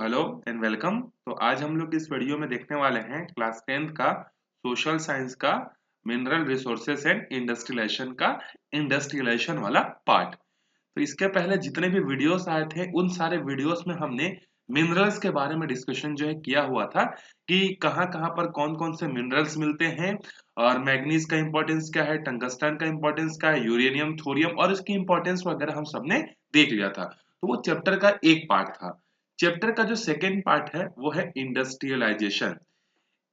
Hello and welcome. तो आज हम लोग इस वीडियो में देखने वाले हैं क्लास 10th का सोशल साइंस का मिनरल रिसोर्सेस एंड इंडस्ट्रियलाइजेशन का इंडस्ट्रियलाइजेशन वाला पार्ट। तो इसके पहले जितने भी वीडियोस आए थे उन सारे वीडियोस में हमने मिनरल्स के बारे में डिस्कशन जो है किया हुआ था कि कहाँ-कहाँ पर कौन-कौन से मिनरल्स मिलते हैं और मैग्नीज का इंपॉर्टेंस क्या है, टंगस्टन का इंपॉर्टेंस क्या है, यूरेनियम, थोरियम और उसकी इंपॉर्टेंस वगैरह हम सबने देख लिया था। तो वो चैप्टर का एक पार्ट था। चैप्टर का जो सेकेंड पार्ट है वो है इंडस्ट्रियलाइजेशन।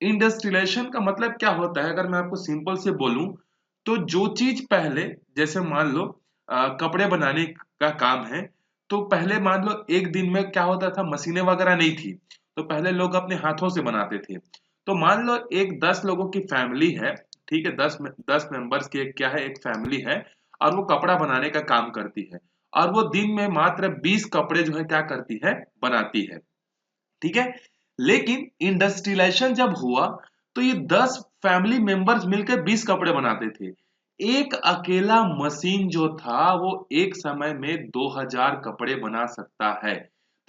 इंडस्ट्रियलाइजेशन का मतलब क्या होता है, अगर मैं आपको सिंपल से बोलूं तो जो चीज पहले, जैसे मान लो कपड़े बनाने का काम है, तो पहले मान लो एक दिन में क्या होता था, मशीनें वगैरह नहीं थी, तो पहले लोग अपने हाथों से बनाते थे। तो मान लो एक 10 लोगों की फैमिली है, ठीक है, 10 मेंबर्स की क्या है, एक फैमिली है और वो कपड़ा बनाने का काम करती है और वो दिन में मात्र 20 कपड़े जो है क्या करती है, बनाती है। ठीक है। लेकिन इंडस्ट्रियलाइजेशन जब हुआ तो ये 10 फैमिली मेंबर्स मिलकर 20 कपड़े बनाते थे। एक अकेला मशीन जो था वो एक समय में 2000 कपड़े बना सकता है।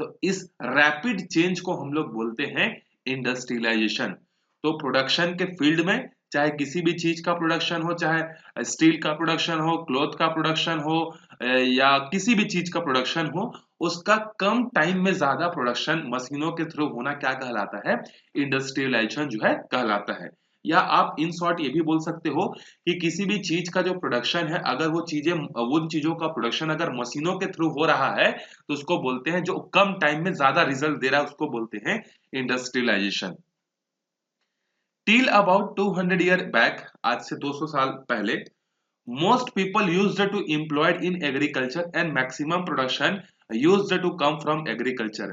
तो इस रैपिड चेंज को हम लोग बोलते हैं इंडस्ट्रियलाइजेशन। तो प्रोडक्शन के फील्ड में, चाहे किसी भी चीज का प्रोडक्शन हो, चाहे स्टील का प्रोडक्शन हो, क्लॉथ का प्रोडक्शन हो, या किसी भी चीज का प्रोडक्शन हो, उसका कम टाइम में ज्यादा प्रोडक्शन मशीनों के थ्रू होना क्या कहलाता है, इंडस्ट्रियलाइजेशन जो है कहलाता है। या आप इन शॉर्ट ये भी बोल सकते हो कि किसी भी चीज का जो प्रोडक्शन है, अगर वो चीजें, उन चीजों का प्रोडक्शन अगर मशीनों के थ्रू हो रहा है तो उसको बोलते हैं, जो कम टाइम में ज्यादा रिजल्ट दे रहा है उसको बोलते हैं industrialisation. Till about 200 year back, आज से 200 साल पहले, most people used to employed in agriculture and maximum production used to come from agriculture।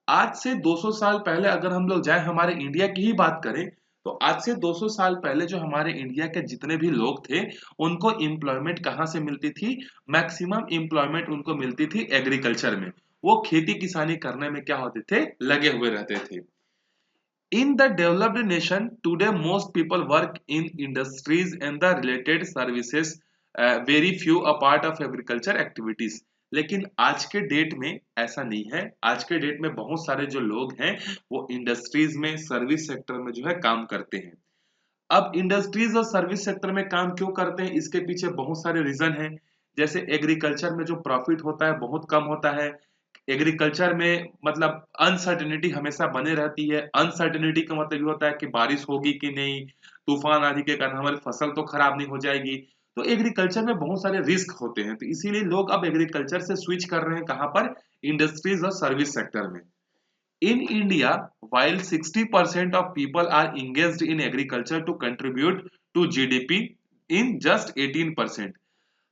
आज से 200 साल पहले अगर हम लोग जाए, हमारे इंडिया की ही बात करें, तो आज से 200 साल पहले जो हमारे इंडिया के जितने भी लोग थे उनको एम्प्लॉयमेंट कहाँ से मिलती थी, मैक्सिमम एम्प्लॉयमेंट उनको मिलती थी एग्रीकल्चर में। वो खेती किसानी करने में क्या होते थे, लगे हुए रहते थे। In the developed nation, today most people work in industries and the related services, very few a part of agriculture activities। लेकिन आज के डेट में ऐसा नहीं है। आज के डेट में बहुत सारे जो लोग हैं वो इंडस्ट्रीज में, सर्विस सेक्टर में जो है काम करते हैं। अब इंडस्ट्रीज और सर्विस सेक्टर में काम क्यों करते हैं, इसके पीछे बहुत सारे रीजन हैं। जैसे एग्रीकल्चर में जो प्रॉफिट होता है बहुत कम होता है। एग्रीकल्चर में मतलब अनसर्टेनिटी हमेशा बने रहती है। अनसर्टेनिटी का मतलब ये होता है कि बारिश होगी कि नहीं, तूफान आदि के कारण हमारी फसल तो खराब नहीं हो जाएगी। तो एग्रीकल्चर में बहुत सारे रिस्क होते हैं, तो इसीलिए लोग अब एग्रीकल्चर से स्विच कर रहे हैं, कहाँ पर, इंडस्ट्रीज और सर्विस सेक्टर में। In India, while 60% of people are engaged in agriculture to contribute to GDP in just 18%।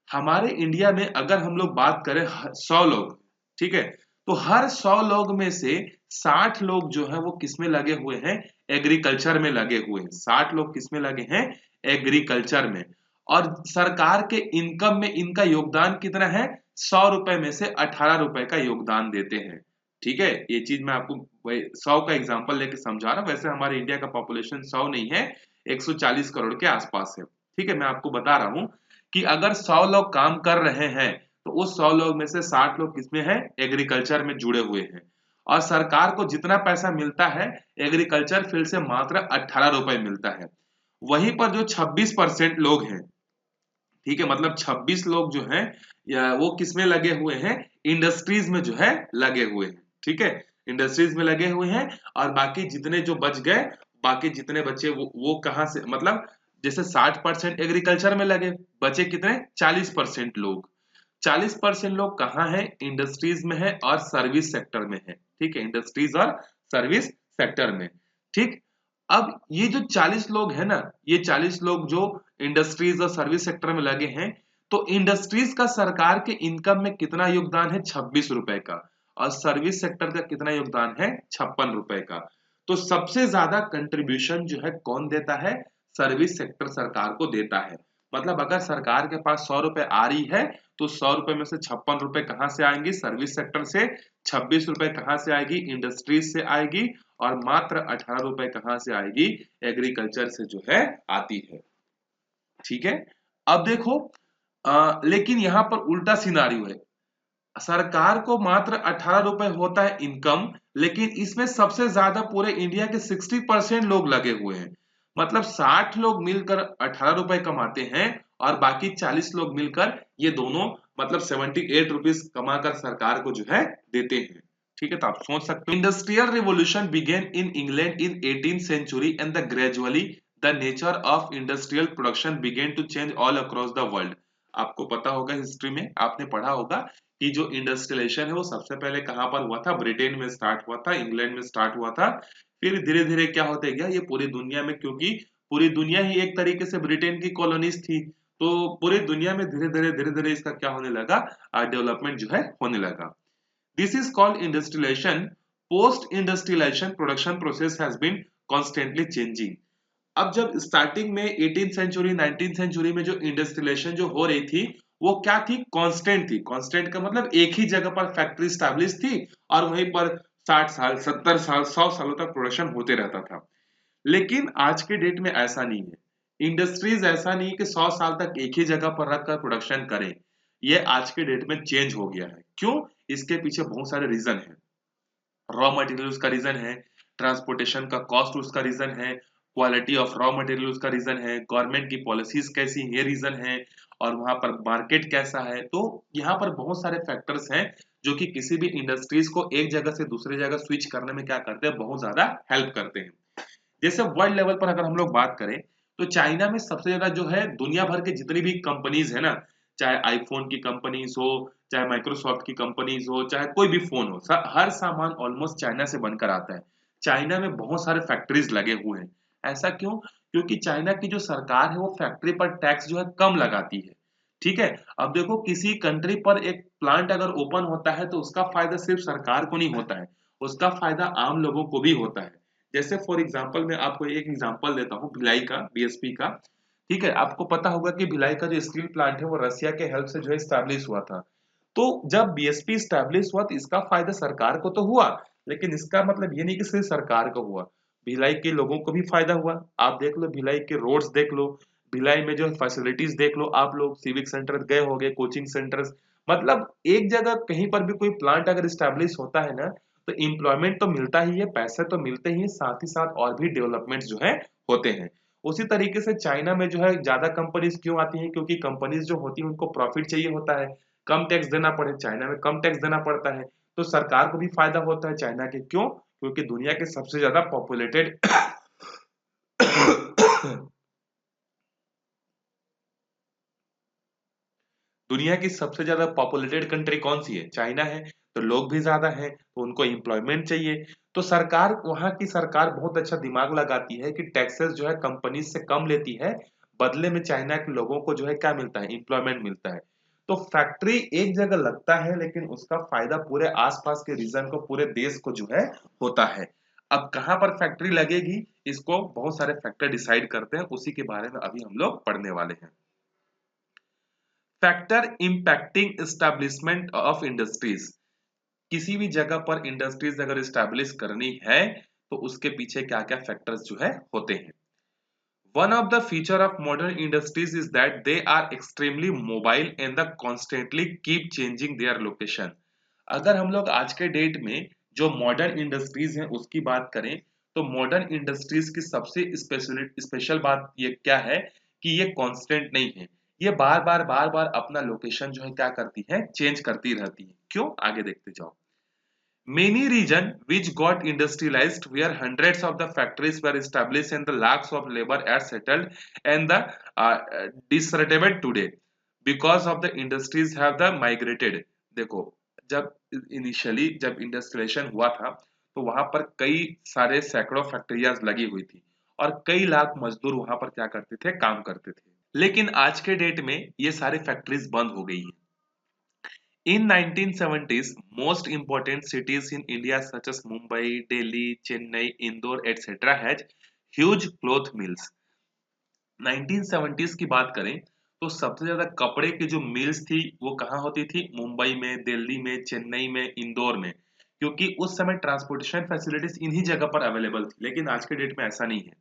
हमारे इंडिया में अगर हम लोग बात करें 100 लोग, ठीक है, तो हर 100 लोग में से 60 लोग जो है वो किसमें लगे हुए हैं, एग्रीकल्चर में लगे हुए हैं। 60 लोग किसमें लगे हैं, एग्रीकल्चर में। और सरकार के इनकम में इनका योगदान कितना है, 100 रुपए में से 18 रुपए का योगदान देते हैं। ठीक है, ये चीज मैं आपको 100 का एग्जांपल लेके समझा रहा हूँ। वैसे हमारे इंडिया का पॉपुलेशन 100 नहीं है, 140 करोड़ के आसपास है। ठीक है, मैं आपको बता रहा हूँ कि अगर 100 लोग काम कर रहे हैं तो उस 100 लोग में से 60 लोग किसमें हैं, एग्रीकल्चर में जुड़े हुए हैं। और सरकार को जितना पैसा मिलता है एग्रीकल्चर फील्ड से मात्र 18 रुपए मिलता है। वहीं पर जो 26% लोग हैं, ठीक है, मतलब 26 लोग जो हैं या वो किसमें लगे हुए हैं, इंडस्ट्रीज में जो है लगे हुए हैं। ठीक है, इंडस्ट्रीज में लगे हुए हैं। और बाकी जितने जो बच गए, बाकी जितने बचे वो कहाँ से, मतलब जैसे 60% एग्रीकल्चर में लगे, बचे कितने, 40% लोग। 40% लोग कहाँ हैं, इंडस्ट्रीज में है और सर्विस सेक्टर में है। ठीक है, इंडस्ट्रीज और सर्विस सेक्टर में। ठीक। अब ये जो 40 लोग हैं ना, ये 40 लोग जो इंडस्ट्रीज और सर्विस सेक्टर में लगे हैं, तो इंडस्ट्रीज का सरकार के इनकम में कितना योगदान है, 26 रुपए का। और सर्विस सेक्टर का कितना योगदान है, 56 रुपए का। तो सबसे ज्यादा कंट्रीब्यूशन जो है कौन देता है, सर्विस सेक्टर सरकार को देता है। मतलब अगर सरकार के पास 100 रुपए आ रही है तो 100 रुपए में से 56 रुपए कहां से आएंगी, सर्विस सेक्टर से। 26 रुपए कहां से आएगी, इंडस्ट्रीज से आएगी। और मात्र 18 रुपए कहां से आएगी, एग्रीकल्चर से जो है आती है। ठीक है। अब देखो, लेकिन यहां पर उल्टा सिनारियो है। सरकार को मात्र 18 रुपए होता है इनकम, लेकिन इसमें सबसे ज्यादा पूरे इंडिया के 60% लोग लगे हुए हैं। मतलब 60 लोग मिलकर 18 रुपए कमाते हैं और बाकी 40 लोग मिलकर ये दोनों मतलब 78 रुपीज कमाकर सरकार को जो है देते हैं। ठीक है, तो आप सोच सकते हो। Industrial revolution began in England in 18th century and the gradually the nature of industrial production began to change all across the world. आपको पता होगा, हिस्ट्री में आपने पढ़ा होगा कि जो इंडस्ट्रियलाइजेशन है वो सबसे पहले कहां पर हुआ था, ब्रिटेन में स्टार्ट हुआ था, इंग्लैंड में स्टार्ट हुआ था। फिर धीरे धीरे क्या होते गया, ये पूरी दुनिया में, क्योंकि पूरी दुनिया ही एक तरीके से ब्रिटेन की कॉलोनीज थी, तो पूरी दुनिया में धीरे धीरे इसका क्या होने लगा, डेवलपमेंट जो है होने लगा। This is called industrialisation. Post industrialisation production process has been constantly changing. अब जब स्टार्टिंग में 18th सेंचुरी 19th सेंचुरी में जो इंडस्ट्रियलाइजेशन जो हो रही थी वो क्या थी, कांस्टेंट थी। कांस्टेंट का मतलब एक ही जगह पर फैक्ट्री स्टैब्लिश थी और वहीं पर 60 साल 70 साल 100 सालों तक प्रोडक्शन होते रहता था। लेकिन आज के डेट में ऐसा नहीं है। इंडस्ट्रीज ऐसा नहीं कि 100 साल तक एक ही जगह पर रखकर प्रोडक्शन करें। ये आज के डेट में चेंज हो गया है। क्यों? इसके पीछे बहुत सारे रीजन है। रॉ मटेरियल उसका रीजन है, ट्रांसपोर्टेशन का कॉस्ट उसका रीजन है, क्वालिटी ऑफ रॉ मटेरियल उसका रीजन है, गवर्नमेंट की पॉलिसीज कैसी ये रीजन है, और वहां पर मार्केट कैसा है। तो यहाँ पर बहुत सारे फैक्टर्स हैं जो कि किसी भी इंडस्ट्रीज को एक जगह से दूसरी जगह स्विच करने में क्या करते हैं, बहुत ज्यादा हेल्प करते हैं। जैसे वर्ल्ड लेवल पर अगर हम लोग बात करें तो चाइना में सबसे ज्यादा जो है दुनिया भर के जितनी भी कंपनीज है ना, चाहे आईफोन की कंपनीज हो, चाहे माइक्रोसॉफ्ट की कंपनीज हो, चाहे कोई भी फोन हो, हर सामान ऑलमोस्ट चाइना से बनकर आता है। चाइना में बहुत सारे फैक्ट्रीज लगे हुए हैं। ऐसा क्यों? क्योंकि चाइना की जो सरकार है वो फैक्ट्री पर टैक्स जो है कम लगाती है। ठीक है। अब देखो, किसी कंट्री पर एक प्लांट अगर ओपन होता है तो उसका फायदा सिर्फ सरकार को नहीं होता है, उसका फायदा आम लोगों को भी होता है। जैसे फॉर एग्जांपल मैं आपको एक एग्जांपल देता हूँ भिलाई का, बीएसपी का। ठीक है, आपको पता होगा कि भिलाई का जो स्टील प्लांट है वो रसिया के हेल्प से जो है स्टैब्लिश हुआ था। तो जब बीएसपी स्टैब्लिश हुआ तो इसका फायदा सरकार को तो हुआ, लेकिन इसका मतलब ये नहीं कि सिर्फ सरकार को हुआ, भिलाई के लोगों को भी फायदा हुआ। आप देख लो भिलाई के रोड्स देख लो, भिलाई में जो फैसिलिटीज देख लो, आप लोग सिविक सेंटर गए होंगे, कोचिंग सेंटर्स। मतलब एक जगह कहीं पर भी कोई प्लांट अगर स्टैब्लिश होता है ना, तो एम्प्लॉयमेंट तो मिलता ही है, पैसे तो मिलते ही हैं, साथ ही साथ और भी डेवलपमेंट्स जो है होते हैं। उसी तरीके से चाइना में जो है ज्यादा कंपनीज क्यों आती हैं, क्योंकि कंपनीज जो होती है उनको प्रॉफिट चाहिए होता है, कम टैक्स देना पड़े, चाइना में कम टैक्स देना पड़ता है, तो सरकार को भी फायदा होता है चाइना के। क्यों? क्योंकि दुनिया के सबसे ज्यादा पॉपुलेटेड दुनिया की सबसे ज्यादा पॉपुलेटेड कंट्री कौन सी है? चाइना है। तो लोग भी ज्यादा हैं तो उनको एम्प्लॉयमेंट चाहिए, तो सरकार, वहां की सरकार बहुत अच्छा दिमाग लगाती है कि टैक्सेस जो है कंपनी से कम लेती है, बदले में चाइना के लोगों को जो है क्या मिलता है, एम्प्लॉयमेंट मिलता है। तो फैक्ट्री एक जगह लगता है लेकिन उसका फायदा पूरे आसपास के रीजन को, पूरे देश को जो है होता है। अब कहां पर फैक्ट्री लगेगी, इसको बहुत सारे फैक्टर डिसाइड करते हैं, उसी के बारे में अभी हम लोग पढ़ने वाले हैं। Factor impacting establishment of industries. किसी भी जगह पर इंडस्ट्रीज अगर स्टैब्लिश करनी है तो उसके पीछे क्या क्या फैक्टर्स जो है होते हैं। One of the feature of modern industries is that they are extremely mobile and the constantly keep changing their location. अगर हम लोग आज के डेट में जो मॉडर्न इंडस्ट्रीज हैं उसकी बात करें, तो मॉडर्न इंडस्ट्रीज की सबसे स्पेशल बात ये क्या है कि ये कांस्टेंट नहीं है, ये बार बार अपना लोकेशन जो है क्या करती है, चेंज करती रहती है। क्यों? आगे देखते जाओ। Many regions which got industrialized where hundreds of the factories were established and the lakhs of labor are settled and the disreputable today because of the industries have the migrated। देखो, जब initially जब industrialisation हुआ था तो वहां पर कई सारे सैकड़ों फैक्ट्रियां लगी हुई थी और कई लाख मजदूर वहां पर क्या करते थे, काम करते थे। लेकिन आज के डेट में ये सारे फैक्ट्रीज बंद हो गई हैं। In 1970s, most important cities in India such as Mumbai, Delhi, Chennai, Indore, etc. had huge cloth mills। 1970s की बात करें तो सबसे ज्यादा कपड़े की जो मिल्स थी वो कहाँ होती थी? मुंबई में, दिल्ली में, चेन्नई में, इंदौर में, क्योंकि उस समय ट्रांसपोर्टेशन फैसिलिटीज इन्हीं जगह पर अवेलेबल थी। लेकिन आज के डेट में ऐसा नहीं है।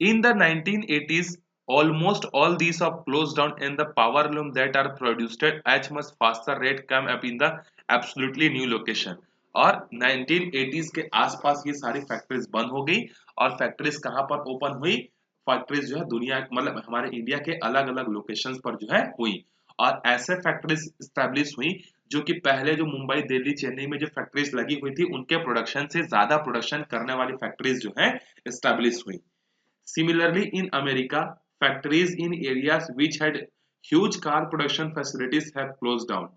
In the 1980s, Almost all these are closed down and the power loom that are produced at much much faster rate come up in the absolutely new location. और 1980s के आसपास ये सारी फैक्ट्रीज बंद हो गई और फैक्ट्रीज कहाँ पर ओपन हुई? फैक्ट्रीज जो है दुनिया मतलब हमारे इंडिया के अलग अलग लोकेशंस पर जो है हुई और ऐसे फैक्ट्रीज स्टैब्लिश हुई जो कि पहले जो मुंबई दिल्ली चेन्नई में जो फैक्ट्रीज लगी हुई थी उनके प्रोडक्शन से ज्यादा प्रोडक्शन करने वाली फैक्ट्रीज जो है स्टैब्लिश हुई. Similarly, in America, factories in areas which had huge car production facilities have closed down.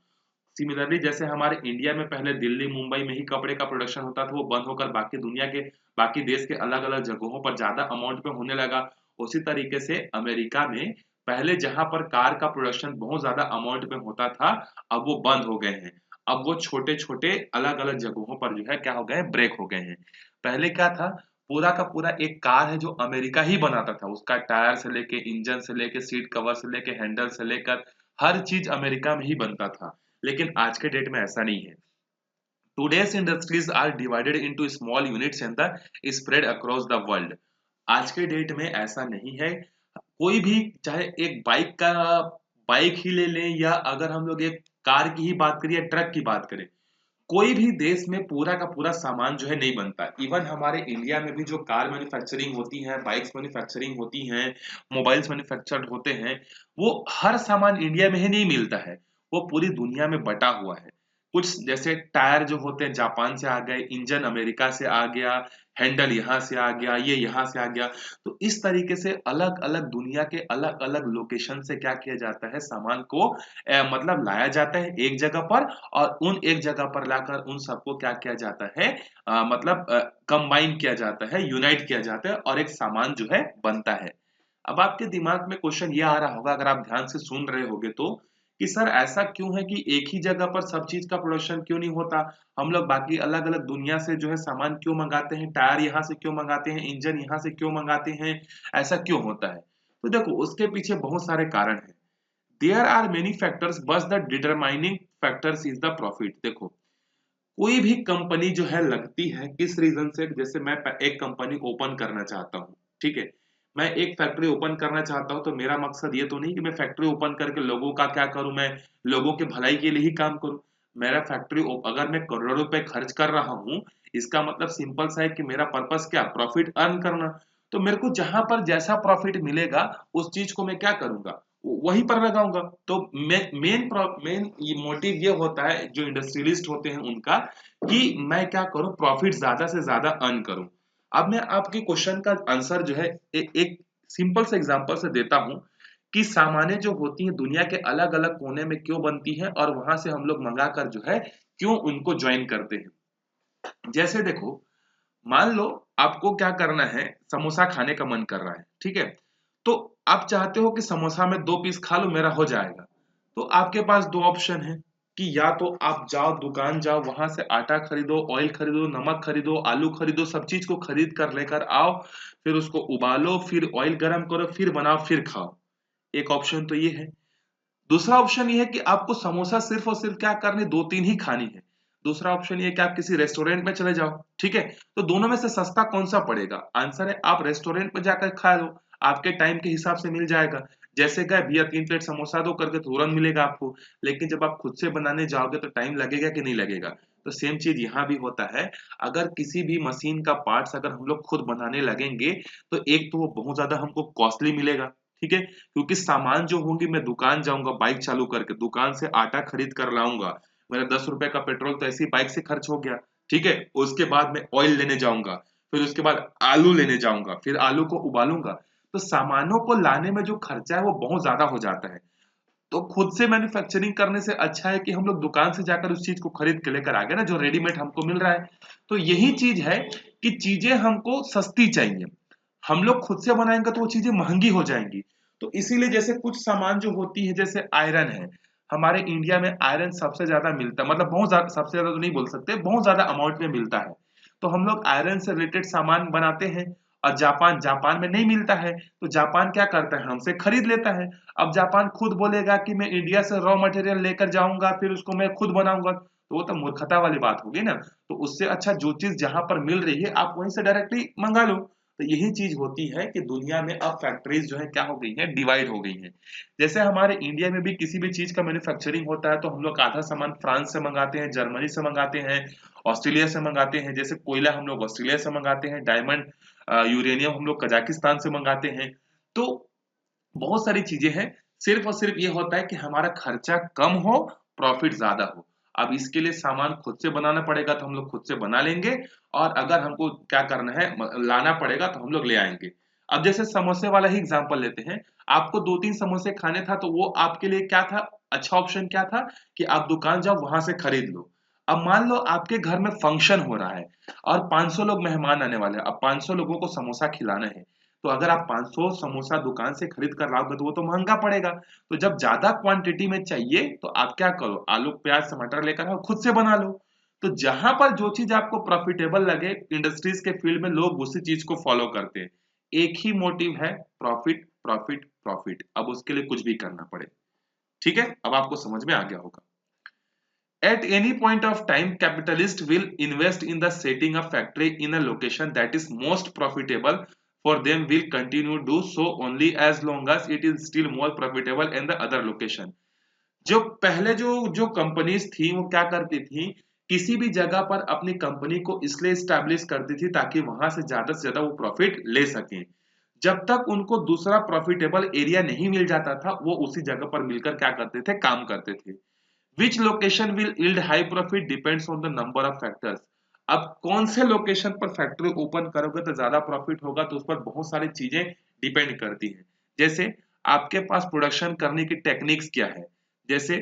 Similarly जैसे हमारे इंडिया में पहले दिल्ली मुंबई में ही कपड़े का प्रोडक्शन होता था वो बंद होकर बाकी दुनिया के बाकी देश के अलग अलग जगहों पर ज्यादा अमाउंट में होने लगा. उसी तरीके से अमेरिका में पहले जहां पर कार का प्रोडक्शन बहुत ज्यादा अमाउंट में होता था अब वो बंद हो गए हैं. अब वो छोटे छोटे अलग अलग जगहों पर जो है क्या हो गए ब्रेक हो गए हैं. पहले क्या था पूरा का पूरा एक कार है जो अमेरिका ही बनाता था उसका टायर से लेके इंजन से लेके सीट कवर से लेके हैंडल से लेकर हर चीज अमेरिका में ही बनता था. लेकिन आज के डेट में ऐसा नहीं है. Today's industries are divided into small units and the spread across the world. आज के डेट में ऐसा नहीं है. कोई भी चाहे एक बाइक ही ले लें या अगर हम लोग एक कार की ही बात करें या ट्रक की बात करें कोई भी देश में पूरा का पूरा सामान जो है नहीं बनता. इवन हमारे इंडिया में भी जो कार मैन्युफैक्चरिंग होती है बाइक्स मैन्युफैक्चरिंग होती हैं मोबाइल्स मैन्युफैक्चर्ड होते हैं वो हर सामान इंडिया में ही नहीं मिलता है. वो पूरी दुनिया में बटा हुआ है. कुछ जैसे टायर जो होते हैं जापान से आ गए इंजन अमेरिका से आ गया हैंडल यहाँ से आ गया ये यहाँ से आ गया. तो इस तरीके से अलग अलग दुनिया के अलग अलग लोकेशन से क्या किया जाता है सामान को मतलब लाया जाता है एक जगह पर और उन एक जगह पर लाकर उन सबको क्या किया जाता है मतलब कंबाइन किया जाता है यूनाइट किया जाता है और एक सामान जो है बनता है. अब आपके दिमाग में क्वेश्चन ये आ रहा होगा अगर आप ध्यान से सुन रहे होगे तो कि सर ऐसा क्यों है कि एक ही जगह पर सब चीज का प्रोडक्शन क्यों नहीं होता. हम लोग बाकी अलग अलग दुनिया से जो है सामान क्यों मंगाते हैं टायर यहाँ से क्यों मंगाते हैं इंजन यहाँ से क्यों मंगाते हैं ऐसा क्यों होता है. तो देखो उसके पीछे बहुत सारे कारण हैं. देयर आर मेनी फैक्टर्स बस the determining factors is the profit. देखो कोई भी कंपनी जो है लगती है किस रीजन से जैसे मैं एक कंपनी ओपन करना चाहता हूँ ठीक है मैं एक फैक्ट्री ओपन करना चाहता हूँ तो मेरा मकसद ये तो नहीं कि मैं फैक्ट्री ओपन करके लोगों का क्या करूं मैं लोगों के भलाई के लिए ही काम करूं. मेरा फैक्ट्री अगर मैं करोड़ों रुपए खर्च कर रहा हूँ इसका मतलब सिंपल सा है कि मेरा पर्पस क्या प्रॉफिट अर्न करना. तो मेरे को जहां पर जैसा प्रॉफिट मिलेगा उस चीज को मैं क्या करूंगा वहीं पर लगाऊंगा. तो मेन ये मोटिव ये होता है जो इंडस्ट्रियलिस्ट होते हैं उनका कि मैं क्या करूं प्रॉफिट ज्यादा से ज्यादा अर्न करूं. अब मैं आपके क्वेश्चन का आंसर जो है एक सिंपल से एग्जांपल से देता हूं कि सामानें जो होती हैं दुनिया के अलग अलग कोने में क्यों बनती हैं और वहां से हम लोग मंगा कर जो है क्यों उनको ज्वाइन करते हैं. जैसे देखो मान लो आपको क्या करना है समोसा खाने का मन कर रहा है ठीक है तो आप चाहते हो कि समोसा में 2 पीस खा लो मेरा हो जाएगा. तो आपके पास दो ऑप्शन है कि या तो आप जाओ दुकान जाओ वहां से आटा खरीदो ऑयल खरीदो नमक खरीदो आलू खरीदो सब चीज को खरीद कर लेकर आओ फिर उसको उबालो फिर ऑयल गरम करो फिर बनाओ फिर खाओ. एक ऑप्शन तो ये है. दूसरा ऑप्शन ये है कि आपको समोसा सिर्फ और सिर्फ क्या करनी 2-3 ही खानी है. दूसरा ऑप्शन ये है कि आप किसी रेस्टोरेंट में चले जाओ ठीक है. तो दोनों में से सस्ता कौन सा पड़ेगा आंसर है आप रेस्टोरेंट में जाकर खा लो आपके टाइम के हिसाब से मिल जाएगा. जैसे गए भैया 3 प्लेट समोसा दो करके तुरंत मिलेगा आपको. लेकिन जब आप खुद से बनाने जाओगे तो टाइम लगेगा कि नहीं लगेगा. तो सेम चीज यहाँ भी होता है. अगर किसी भी मशीन का पार्ट्स अगर हम लोग खुद बनाने लगेंगे तो एक तो वो बहुत ज्यादा हमको कॉस्टली मिलेगा ठीक है क्योंकि सामान जो होंगी मैं दुकान जाऊंगा बाइक चालू करके दुकान से आटा खरीद कर लाऊंगा मेरा 10 रुपए का पेट्रोल तो ऐसी बाइक से खर्च हो गया ठीक है. उसके बाद मैं ऑयल लेने जाऊंगा फिर उसके बाद आलू लेने जाऊंगा फिर आलू को उबालूंगा. तो सामानों को लाने में जो खर्चा है वो बहुत ज्यादा हो जाता है. तो खुद से मैन्युफैक्चरिंग करने से अच्छा है कि हम लोग दुकान से जाकर उस चीज को खरीद के लेकर आ गए ना जो रेडीमेड हमको मिल रहा है. तो यही चीज है कि चीजें हमको सस्ती चाहिए. हम लोग खुद से बनाएंगे तो वो चीजें महंगी हो जाएंगी. तो इसीलिए जैसे कुछ सामान जो होती है जैसे आयरन है हमारे इंडिया में आयरन सबसे ज्यादा मिलता है मतलब बहुत ज्यादा सबसे ज्यादा तो नहीं बोल सकते बहुत ज्यादा अमाउंट में मिलता है. तो हम लोग आयरन से रिलेटेड सामान बनाते हैं और जापान जापान में नहीं मिलता है तो जापान क्या करता है हमसे खरीद लेता है. अब जापान खुद बोलेगा कि मैं इंडिया से रॉ मटेरियल लेकर जाऊंगा फिर उसको मैं खुद बनाऊंगा तो वो तो मूर्खता वाली बात होगी ना. तो उससे अच्छा जो चीज जहां पर मिल रही है आप वहीं से डायरेक्टली मंगा लो. तो यही चीज होती है कि दुनिया में अब फैक्ट्रीज जो है क्या हो गई है, डिवाइड हो गई है। जैसे हमारे इंडिया में भी किसी भी चीज का मैन्युफैक्चरिंग होता है तो हम लोग आधा सामान फ्रांस से मंगाते हैं, जर्मनी से मंगाते हैं, ऑस्ट्रेलिया से मंगाते हैं। जैसे कोयला हम लोग ऑस्ट्रेलिया से मंगाते हैं, डायमंड यूरेनियम हम लोग कजाकिस्तान से मंगाते हैं। तो बहुत सारी चीजें हैं, सिर्फ और सिर्फ ये होता है कि हमारा खर्चा कम हो, प्रॉफिट ज्यादा हो। अब इसके लिए सामान खुद से बनाना पड़ेगा तो हम लोग खुद से बना लेंगे, और अगर हमको क्या करना है लाना पड़ेगा तो हम लोग ले आएंगे। अब जैसे समोसे वाला ही एग्जांपल लेते हैं, आपको 2-3 समोसे खाने था तो वो आपके लिए क्या था, अच्छा ऑप्शन क्या था कि आप दुकान जाओ वहां से खरीद लो। अब मान लो आपके घर में फंक्शन हो रहा है और 500 लोग मेहमान आने वाले हैं, अब 500 लोगों को समोसा खिलाना है, तो अगर आप 500 समोसा दुकान से खरीद कर लाओगे तो वो तो महंगा पड़ेगा। तो जब ज्यादा क्वांटिटी में चाहिए तो आप क्या करो, आलू प्याज टमाटर लेकर आओ, खुद से बना लो। तो जहां पर जो चीज आपको प्रॉफिटेबल लगे, इंडस्ट्रीज के फील्ड में लोग उसी चीज को फॉलो करते हैं। एक ही मोटिव है, प्रॉफिट प्रॉफिट प्रॉफिट, अब उसके लिए कुछ भी करना पड़े। ठीक है, अब आपको समझ में आ गया होगा। At any point of time, capitalists will invest in the setting a factory in a location that is most profitable for them, will continue to do so only as long as it is still more profitable in the other location. जो पहले जो जो companies थी वो क्या करती थी, किसी भी जगह पर अपनी कंपनी को इसलिए स्टैब्लिश करती थी ताकि वहां से ज्यादा वो प्रॉफिट ले सकें। जब तक उनको दूसरा प्रॉफिटेबल एरिया नहीं मिल जाता था वो उसी जगह पर मिलकर क्या करते थे, काम करते थे। Which location will yield high profit depends on the number of factors. अब कौन से लोकेशन पर फैक्ट्री ओपन करोगे तो ज्यादा प्रॉफिट होगा, तो उस पर बहुत सारी चीजें डिपेंड करती हैं। जैसे आपके पास प्रोडक्शन करने की टेक्निक्स क्या है, जैसे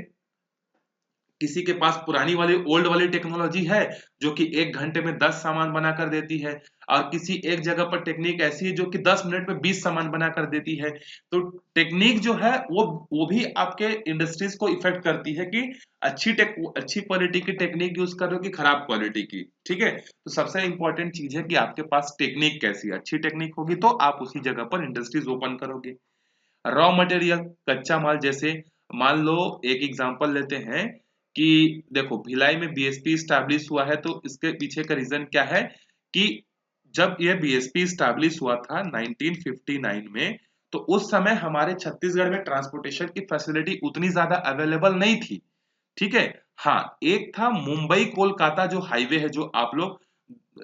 किसी के पास पुरानी वाली ओल्ड वाली टेक्नोलॉजी है जो कि 1 घंटे में 10 सामान बना कर देती है, और किसी एक जगह पर टेक्निक ऐसी है जो कि 10 मिनट में 20 सामान बना कर देती है। तो टेक्निक जो है वो भी आपके इंडस्ट्रीज को इफेक्ट करती है कि अच्छी क्वालिटी की टेक्निक यूज कर रहे हो कि खराब क्वालिटी की। ठीक है, तो सबसे इंपॉर्टेंट चीज है कि आपके पास टेक्निक कैसी है, अच्छी टेक्निक होगी तो आप उसी जगह पर इंडस्ट्रीज ओपन करोगे। रॉ मटेरियल, कच्चा माल, जैसे मान लो एक एग्जांपल लेते हैं कि देखो भिलाई में बीएसपी स्टैब्लिश हुआ है, तो इसके पीछे का रीजन क्या है कि जब ये बीएसपी स्टैब्लिश हुआ था 1959 में, तो उस समय हमारे छत्तीसगढ़ में ट्रांसपोर्टेशन की फैसिलिटी उतनी ज्यादा अवेलेबल नहीं थी। ठीक है, हाँ एक था मुंबई कोलकाता जो हाईवे है, जो आप लोग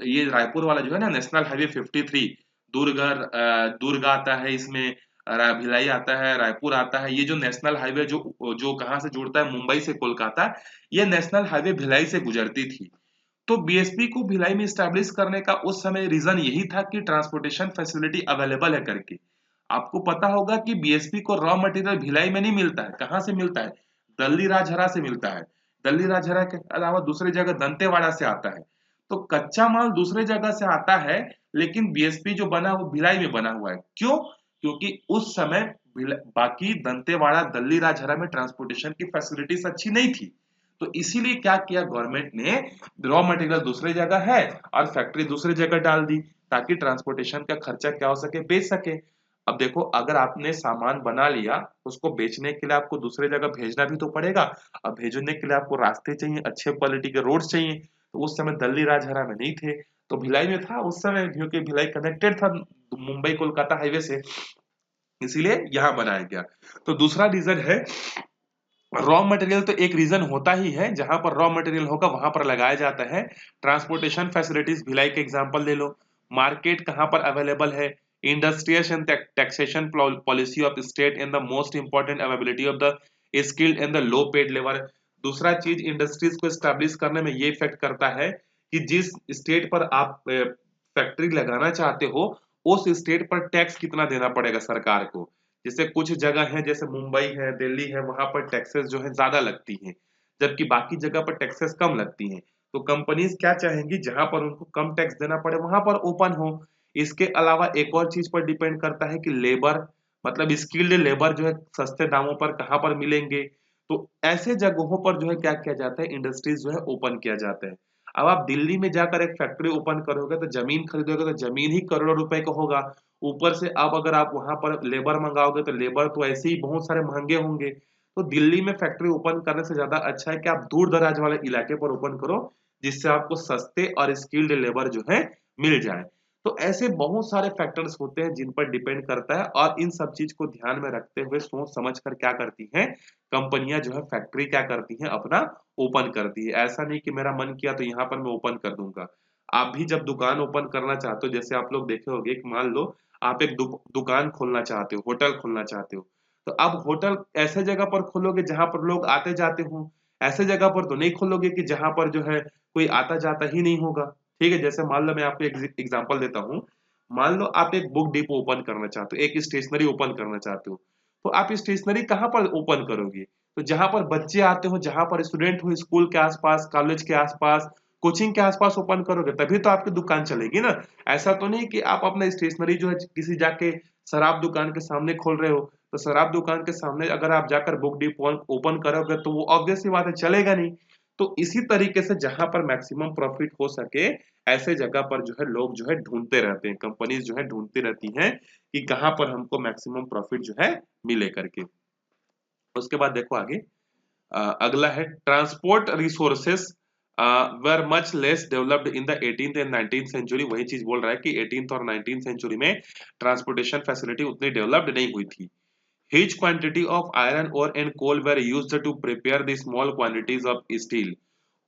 ये रायपुर वाला जो है ना नेशनल हाईवे 53, दुर्ग आता है इसमें, भिलाई आता है, रायपुर आता है, ये जो नेशनल हाईवे जो जो कहाँ से जुड़ता है, मुंबई से कोलकाता, ये नेशनल हाईवे भिलाई से गुजरती थी। तो बीएसपी को भिलाई में स्टैब्लिश करने का उस समय रीजन यही था कि ट्रांसपोर्टेशन फैसिलिटी अवेलेबल है करके। आपको पता होगा कि बीएसपी को रॉ मटेरियल भिलाई में नहीं मिलता है, कहाँ से मिलता है, दल्ली राजहरा से मिलता है। दल्ली राजहरा के अलावा दूसरी जगह दंतेवाड़ा से आता है। तो कच्चा माल दूसरे जगह से आता है, लेकिन बीएसपी जो बना वो भिलाई में बना हुआ है। क्यों? क्योंकि उस समय बाकी दंतेवाड़ा दल्ली राजहरा में ट्रांसपोर्टेशन की फैसिलिटीज अच्छी नहीं थी। तो इसीलिए क्या किया गवर्नमेंट ने, रॉ मटेरियल दूसरी जगह है और फैक्ट्री दूसरी जगह डाल दी ताकि ट्रांसपोर्टेशन का खर्चा क्या हो सके, बेच सके। अब देखो अगर आपने सामान बना लिया, उसको बेचने के लिए आपको दूसरे जगह भेजना भी तो पड़ेगा। अब भेजने के लिए आपको रास्ते चाहिए, अच्छे क्वालिटी के रोड चाहिए। तो उस समय दल्ली राजहरा में नहीं थे, तो भिलाई में था उस समय, क्योंकि भिलाई कनेक्टेड था मुंबई कोलकाता हाईवे से, इसीलिए यहाँ बनाया गया। तो दूसरा रीजन है रॉ मटेरियल, तो एक रीजन होता ही है, जहां पर रॉ मटेरियल होगा वहां पर लगाया जाता है। ट्रांसपोर्टेशन फैसिलिटीज, भिलाई के एग्जांपल ले लो। मार्केट कहां पर अवेलेबल है, industrial and taxation policy of state in the most important availability of the skilled and the low paid labour. दूसरा चीज इंडस्ट्रीज को स्टैब्लिश करने में ये इफेक्ट करता है कि जिस स्टेट पर आप फैक्ट्री लगाना चाहते हो उस स्टेट पर टैक्स कितना देना पड़ेगा सरकार को। जैसे कुछ जगह है, जैसे मुंबई है, दिल्ली है, वहां पर टैक्सेस जो है ज्यादा लगती हैं, जबकि बाकी जगह पर टैक्सेस कम लगती हैं। तो कंपनीज क्या चाहेंगी, जहां पर उनको कम टैक्स देना पड़े वहां पर ओपन हो। इसके अलावा एक और चीज पर डिपेंड करता है कि लेबर, मतलब स्किल्ड लेबर जो है सस्ते दामों पर कहाँ पर मिलेंगे। तो ऐसे जगहों पर जो है क्या किया जाता है, इंडस्ट्रीज जो है ओपन किया जाता है। अब आप दिल्ली में जाकर एक फैक्ट्री ओपन करोगे तो जमीन खरीदोगे तो जमीन ही करोड़ों रुपए का होगा। ऊपर से अब अगर आप वहां पर लेबर मंगाओगे तो लेबर तो ऐसे ही बहुत सारे महंगे होंगे। तो दिल्ली में फैक्ट्री ओपन करने से ज्यादा अच्छा है कि आप दूर दराज वाले इलाके पर ओपन करो, जिससे आपको सस्ते और स्किल्ड लेबर जो है मिल जाए। तो ऐसे बहुत सारे फैक्टर्स होते हैं जिन पर डिपेंड करता है, और इन सब चीज को ध्यान में रखते हुए सोच समझ कर क्या करती हैं कंपनियां, जो है फैक्ट्री क्या करती हैं अपना ओपन करती है। ऐसा नहीं कि मेरा मन किया तो यहाँ पर मैं ओपन कर दूंगा। आप भी जब दुकान ओपन करना चाहते हो, जैसे आप लोग देखे होंगे कि मान लो आप एक दुकान खोलना चाहते हो, होटल खोलना चाहते हो, तो अब होटल ऐसे जगह पर खोलोगे जहां पर लोग आते जाते हो। ऐसे जगह पर तो नहीं खोलोगे कि जहां पर जो है कोई आता जाता ही नहीं होगा। ठीक है, जैसे मान लो मैं आपको एक एग्जांपल देता हूँ। मान लो आप एक बुक डिपो ओपन करना चाहते हो, एक स्टेशनरी ओपन करना चाहते हो, तो आप स्टेशनरी कहाँ पर ओपन करोगे? तो जहां पर बच्चे आते हो, जहां पर स्टूडेंट हो, स्कूल के आसपास, कॉलेज के आसपास, कोचिंग के आसपास ओपन करोगे, तभी तो आपकी दुकान चलेगी ना। ऐसा तो नहीं कि आप अपना स्टेशनरी जो है किसी जाके शराब दुकान के सामने खोल रहे हो, तो शराब दुकान के सामने अगर आप जाकर बुक डिपो ओपन करोगे तो वो ऑब्वियस सी बात है, चलेगा नहीं। तो इसी तरीके से जहां पर मैक्सिमम प्रॉफिट हो सके, ऐसे जगह पर जो है लोग जो है ढूंढते रहते हैं, कंपनीज जो है ढूंढती रहती हैं कि कहां पर हमको मैक्सिमम प्रॉफिट जो है मिले करके। उसके बाद देखो आगे, अगला है transport resources were much less developed in the 18th and 19th century. वही चीज बोल रहा है कि 18th और 19th सेंचुरी में ट्रांसपोर्टेशन फैसिलिटी उतनी डेवलप्ड नहीं हुई थी। Huge quantity of iron ore and coal were used to prepare the small quantities of steel।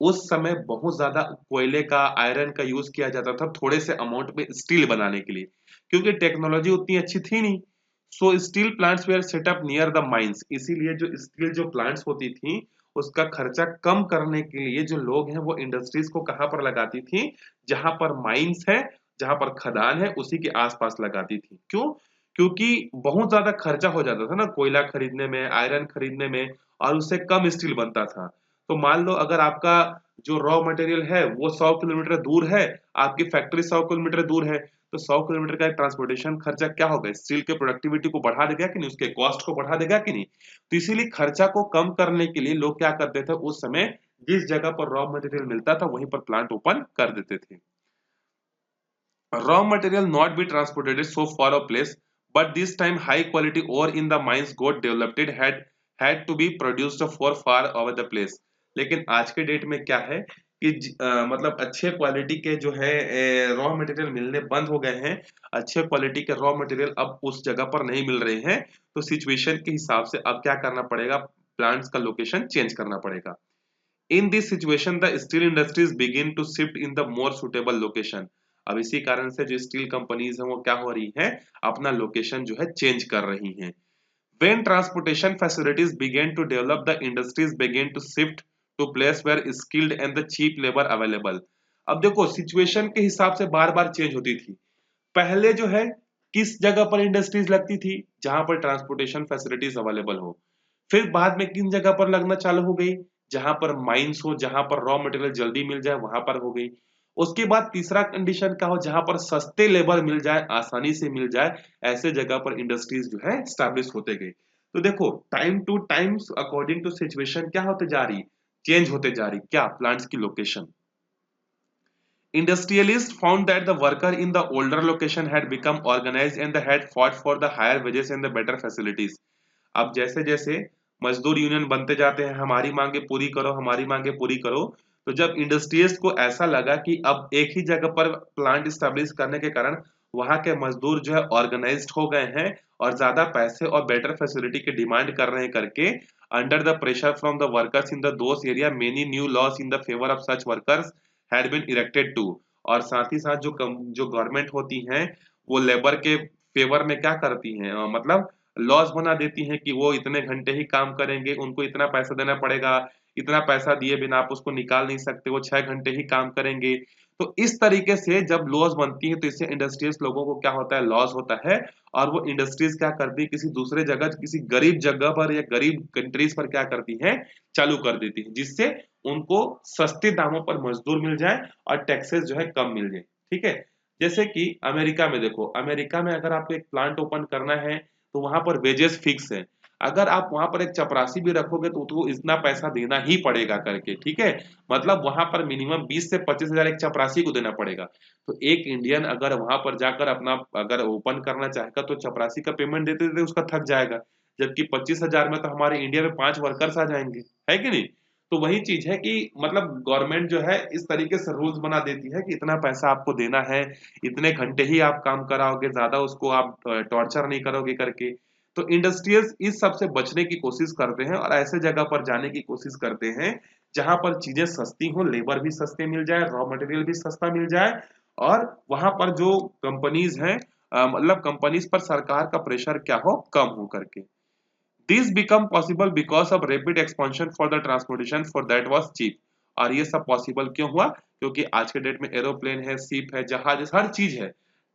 उस समय बहुत ज्यादा कोयले का, आयरन का यूज किया जाता था थोड़े से अमाउंट में स्टील बनाने के लिए, क्योंकि टेक्नोलॉजी उतनी अच्छी थी नहीं। So steel plants were set up near the mines. इसीलिए जो स्टील जो प्लांट्स होती थी, उसका खर्चा कम करने के लिए जो लोग हैं वो इंडस्ट्रीज को कहाँ पर लगाती थी? जहां पर माइंस है, जहां पर खदान है, उसी के आसपास लगाती थी। क्यों? क्योंकि बहुत ज्यादा खर्चा हो जाता था ना कोयला खरीदने में, आयरन खरीदने में, और उससे कम स्टील बनता था। तो मान लो अगर आपका जो रॉ मटेरियल है वो 100 किलोमीटर दूर है, आपकी फैक्ट्री 100 किलोमीटर दूर है, तो 100 किलोमीटर का ट्रांसपोर्टेशन खर्चा क्या होगा? स्टील के प्रोडक्टिविटी को बढ़ा देगा कि नहीं, उसके कॉस्ट को बढ़ा देगा कि नहीं। तो इसीलिए खर्चा को कम करने के लिए लोग क्या करते थे उस समय, जिस जगह पर रॉ मटेरियल मिलता था वहीं पर प्लांट ओपन कर देते थे। Raw material not be transported so far a place, but this time high quality ore in the mines got developed had to be produced for far over the place। लेकिन आज के date में क्या है कि मतलब अच्छे क्वालिटी के जो है रॉ मटेरियल मिलने बंद हो गए हैं। अच्छे क्वालिटी के रॉ मटेरियल अब उस जगह पर नहीं मिल रहे हैं, तो सिचुएशन के हिसाब से अब क्या करना पड़ेगा? प्लांट्स का लोकेशन चेंज करना पड़ेगा। In this situation the steel industries begin to shift in the more suitable location. अब इसी कारण से जो स्टील कंपनीज हैं वो क्या हो रही हैं? अपना लोकेशन जो है चेंज कर रही हैं। When transportation facilities began to develop, the industries began to shift to place where skilled and the cheap labor available। अब देखो सिचुएशन के हिसाब से बार बार चेंज होती थी। पहले जो है किस जगह पर इंडस्ट्रीज लगती थी? जहां पर ट्रांसपोर्टेशन फैसिलिटीज अवेलेबल हो। फिर बाद में किन जगह पर लगना चालू हो गई? जहां पर माइंस हो, जहां पर रॉ मटेरियल जल्दी मिल जाए, वहां पर हो गई। उसके बाद तीसरा कंडीशन क्या हो? जहां पर सस्ते लेबर मिल जाए, आसानी से मिल जाए, ऐसे जगह पर इंडस्ट्रीज जो है स्टैब्लिश होते गए। तो देखो time to times according to situation क्या होते जा रही? चेंज होते जा रही। क्या? प्लांट्स की location. Industrialists found that the worker in the older location had become organized and they had fought for the higher wages and the better facilities। अब जैसे जैसे मजदूर यूनियन बनते जाते हैं, हमारी मांगे पूरी करो, हमारी मांगे पूरी करो, तो जब इंडस्ट्रियलिस्ट को ऐसा लगा कि अब एक ही जगह पर प्लांट स्टैब्लिश करने के कारण वहां के मजदूर जो है ऑर्गेनाइज्ड हो गए हैं और ज्यादा पैसे और बेटर फैसिलिटी की डिमांड कर रहे हैं करके, under the pressure from the workers in the those area many new laws in the favour of such workers had been erected too. और साथ ही साथ जो गवर्नमेंट होती हैं वो लेबर के फेवर में क्या करती हैं, मतलब लॉस बना देती हैं कि वो इतने घंटे ही काम करेंगे, उनको इतना पैसा देना पड़ेगा, इतना पैसा दिए बिना आप उसको निकाल नहीं सकते, वो 6 घंटे ही काम करेंगे। तो इस तरीके से जब लॉस बनती है तो इससे इंडस्ट्रीज लोगों को क्या होता है? लॉस होता है। और वो इंडस्ट्रीज क्या करती है? किसी दूसरे जगह, किसी गरीब जगह पर या गरीब कंट्रीज पर क्या करती है? चालू कर देती है, जिससे उनको सस्ते दामों पर मजदूर मिल जाए और टैक्सेस जो है कम मिल जाए। ठीक है, जैसे कि अमेरिका में देखो, अमेरिका में अगर आपको एक प्लांट ओपन करना है तो वहां पर वेजेस फिक्स है। अगर आप वहां पर एक चपरासी भी रखोगे तो उसको इतना पैसा देना ही पड़ेगा करके। ठीक है, मतलब वहां पर मिनिमम 20 से 25 हजार एक चपरासी को देना पड़ेगा। तो एक इंडियन अगर वहां पर जाकर अपना अगर ओपन करना चाहेगा तो चपरासी का पेमेंट देते देते उसका थक जाएगा, जबकि 25 हजार में तो हमारे इंडिया में 5 वर्कर्स आ जाएंगे, है कि नहीं? तो वही चीज है कि मतलब गवर्नमेंट जो है इस तरीके से रूल्स बना देती है कि इतना पैसा आपको देना है, इतने घंटे ही आप काम कराओगे, ज्यादा उसको आप टॉर्चर नहीं करोगे करके। तो इंडस्ट्रियल्स इस सब से बचने की कोशिश करते हैं और ऐसे जगह पर जाने की कोशिश करते हैं जहां पर चीजें सस्ती हो, लेबर भी सस्ते मिल जाए, रॉ मटेरियल भी सस्ता मिल जाए, और वहां पर जो कंपनीज हैं मतलब कंपनीज पर सरकार का प्रेशर क्या हो, कम हो करके। This become possible because of rapid expansion for the transportation for that was cheap. और ये सब पॉसिबल क्यों हुआ? क्योंकि आज के डेट में एरोप्लेन है, शिप है, जहाज, हर चीज है,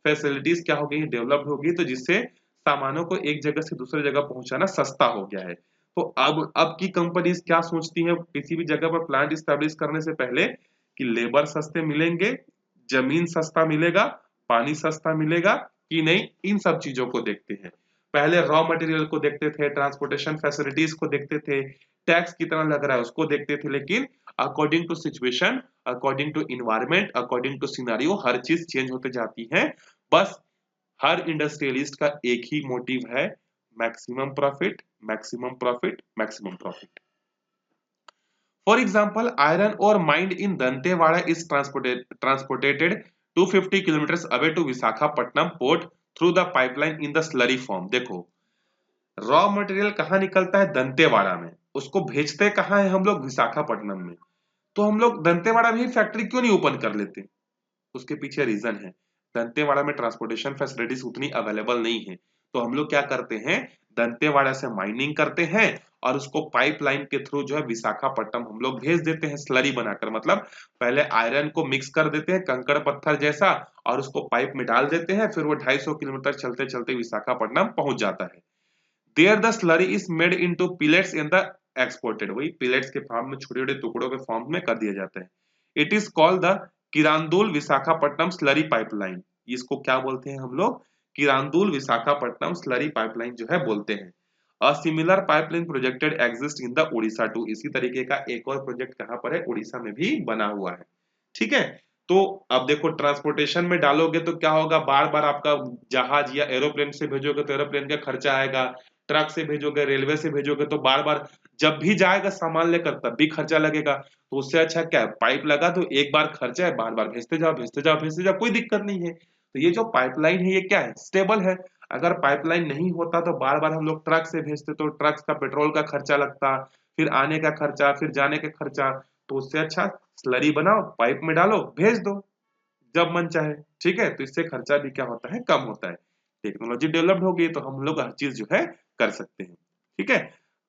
फैसिलिटीज क्या हो गई, डेवलप्ड हो गई, तो जिससे सामानों को एक जगह से दूसरे जगह पहुंचाना सस्ता हो गया है। तो अब की कंपनीज क्या सोचती हैं किसी भी जगह पर प्लांट स्टैब्लिश करने से पहले, कि लेबर सस्ते मिलेंगे, जमीन सस्ता मिलेगा, पानी सस्ता मिलेगा कि नहीं, इन सब चीजों को देखते हैं। पहले रॉ मटेरियल को देखते थे, ट्रांसपोर्टेशन फैसिलिटीज को देखते थे, टैक्स कितना लग रहा है उसको देखते थे, लेकिन according to situation, according to environment, according to scenario, हर चीज चेंज होते जाती है। बस हर इंडस्ट्रियलिस्ट का एक ही मोटिव है, maximum profit, maximum profit, maximum profit. For example, iron ore mined in Dantewada is transported 250 kilometers away to Visakhapatnam port through the pipeline in the slurry form. देखो, रॉ मटेरियल कहाँ निकलता है? दंतेवाड़ा में। उसको भेजते कहाँ है हम लोग? विशाखापट्टनम में। तो हम लोग दंतेवाड़ा में ही फैक्ट्री क्यों नहीं ओपन कर लेते? उसके पीछे रीजन है, दंतेवाड़ा में ट्रांसपोर्टेशन फैसिलिटीज उतनी अवेलेबल नहीं है। तो हम लोग क्या करते हैं, दंतेवाड़ा से माइनिंग करते हैं और उसको पाइपलाइन के थ्रू जो है विशाखापट्टनम हम लोग भेज देते हैं, स्लरी बनाकर। मतलब पहले आयरन को मिक्स कर देते हैं कंकड़ पत्थर जैसा, और उसको पाइप में डाल देते हैं, फिर वो 250 किलोमीटर चलते चलते विशाखापट्टनम पहुंच जाता है। There the slurry is made into pellets in the exported. वही पिलेट्स के फॉर्म में, छोटे छोटे टुकड़ों के फॉर्म में कर दिया जाता है। It is called the Kirandul Visakhapatnam slurry pipeline. इसको क्या बोलते हैं हम लोग? किरांदुल विशाखापट्टनम स्लरी पाइपलाइन जो है बोलते हैं। A similar pipeline projected exist in the Odisha too. इसी तरीके का एक और प्रोजेक्ट कहां पर है? उड़ीसा में भी बना हुआ है। ठीक है, तो अब देखो, ट्रांसपोर्टेशन में डालोगे तो क्या होगा, बार बार आपका जहाज या एरोप्लेन से भेजोगे तो एरोप्लेन का खर्चा आएगा, ट्रक से भेजोगे, रेलवे से भेजोगे तो बार बार जब भी जाएगा सामान लेकर तब भी खर्चा लगेगा। तो उससे अच्छा क्या है, पाइप लगा तो एक बार खर्चा है, बार बार भेजते जाओ, भेजते जाओ, भेजते जाओ, कोई दिक्कत नहीं है। तो ये जो पाइपलाइन है ये क्या है? स्टेबल है। अगर पाइपलाइन नहीं होता तो बार बार हम लोग ट्रक से भेजते तो ट्रक का पेट्रोल का खर्चा लगता, फिर आने का खर्चा, फिर जाने का खर्चा। तो उससे अच्छा स्लरी बनाओ, पाइप में डालो, भेज दो जब मन चाहे। ठीक है, तो इससे खर्चा भी क्या होता है? कम होता है। टेक्नोलॉजी डेवलप्ड हो गई तो हम लोग हर चीज जो है कर सकते हैं। ठीक है,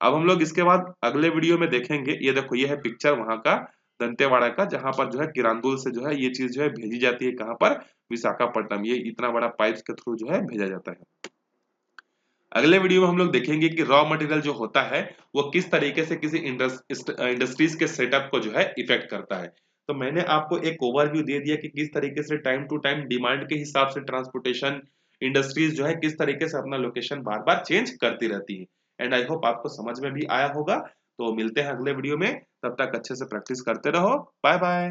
अब हम लोग इसके बाद अगले वीडियो में देखेंगे। ये देखो, ये है पिक्चर वहां का, दंतेवाड़ा का, जहां पर जो है किरांदुल से जो है ये चीज जो है भेजी जाती है, कहां पर? विशाखापट्टनम। ये इतना बड़ा पाइप के थ्रू जो है भेजा जाता है। अगले वीडियो में हम लोग देखेंगे कि रॉ मटेरियल जो होता है वो किस तरीके से किसी इंडस्ट्रीज के सेटअप को जो है इफेक्ट करता है। तो मैंने आपको एक ओवरव्यू दे दिया कि किस तरीके से टाइम टू टाइम डिमांड के हिसाब से ट्रांसपोर्टेशन इंडस्ट्रीज जो है किस तरीके से अपना लोकेशन बार बार चेंज करती रहती है। एंड आई होप आपको समझ में भी आया होगा। तो मिलते हैं अगले वीडियो में, तब तक अच्छे से प्रैक्टिस करते रहो। Bye bye.